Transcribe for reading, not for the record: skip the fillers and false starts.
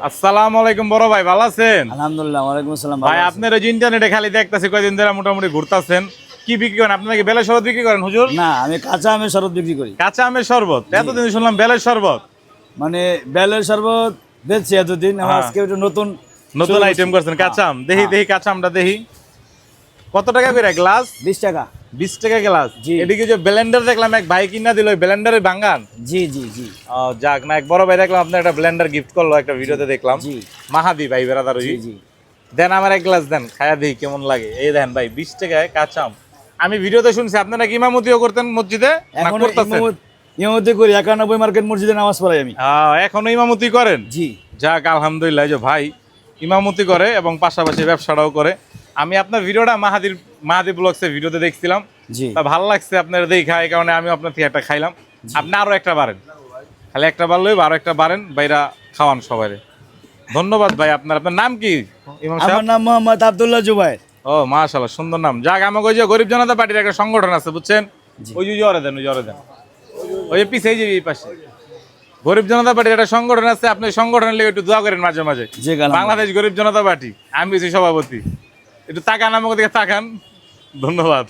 আসসালামু আলাইকুম বড় ভাই, ভালো আছেন? আলহামদুলিল্লাহ। ওয়ালাইকুম আসসালাম। ভাই আপনার ওই যে ইন্টারনেটে খালি দেখতাছি কয়দিন ধরে মোটামুটি ঘুরতাছেন, কি বিক্রি করেন? আপনারা কি বেলের শরবত বিক্রি করেন হুজুর? না, আমি কাঁচা আমের শরবত বিক্রি করি। কাঁচা আমের শরবত? এতদিন শুনলাম বেলের শরবত। মানে বেলের শরবত বেচছি এতদিন, আমার হ্যাঁ। আজকে একটু নতুন নতুন আইটেম করছেন কাঁচা আম। দেখি দেখি কাঁচা আমটা দেখি। কত টাকা করে গ্লাস? 20 টাকা। 20 টাকা গ্লাস। জি। এদিকে যে ব্লেন্ডার দেখলাম এক ভাই কিনা দিল, ওই ব্লেন্ডারে ভাঙান। জি জি জি ও যাক, না এক বড় ভাই দেখলাম আপনার একটা ব্লেন্ডার গিফট করলো একটা ভিডিওতে দেখলাম। জি মাহাদি ভাই বেরাদার জি জি। দেন আমার এক গ্লাস দেন, খায়া দেখি কেমন লাগে। এই দেন ভাই 20 টাকায় কাঁচা আম। আমি ভিডিওতে শুনছি আপনারা কি ইমামতিও করতেন মসজিদে? না এখন করতেছেন? ইমামতি করি, 91 মার্কেট মসজিদে নামাজ পড়াই আমি। এখনো ইমামতি করেন? জি। যাক আলহামদুলিল্লাহ, এই যে ভাই ইমামতি করে এবং পাশাপাশি ব্যবসাটাও করে। আমি আপনার ভিডিওটা মাহাদি ব্লগসের ভিডিওতে দেখছিলাম, জি তা ভালো লাগছে আপনার দেখা, এই কারণে আমি আপনার থেকে একটা খাইলাম। আপনি আরো একটা বাড়েন, খালি একটা বাড়লেই আরো একটা বাড়েন, বাইরা খাওয়ান সবাই। ধন্যবাদ ভাই। আপনার নাম কি ইমাম সাহেব? আমার নাম মোহাম্মদ আব্দুল্লাহ জুবায়ের। ও মাশাআল্লাহ, সুন্দর নাম। যাক, আমাকে ওই যে গরিব জনতা পার্টির একটা সংগঠন আছে বুঝছেন, ওই যে জরে দেন, ওই জরে দেন, ওই যে পিছিয়ে যে এই পাশে গরিব জনতা পার্টির একটা সংগঠন আছে। আপনি সংগঠনের লেগে একটু দোয়া করেন মাঝে মাঝে। জি গালাম। বাংলাদেশ গরিব জনতা পার্টি, আমি হচ্ছি সভাপতি। একটু তাকান, আমাকে দিকে তাকান। ধন্যবাদ।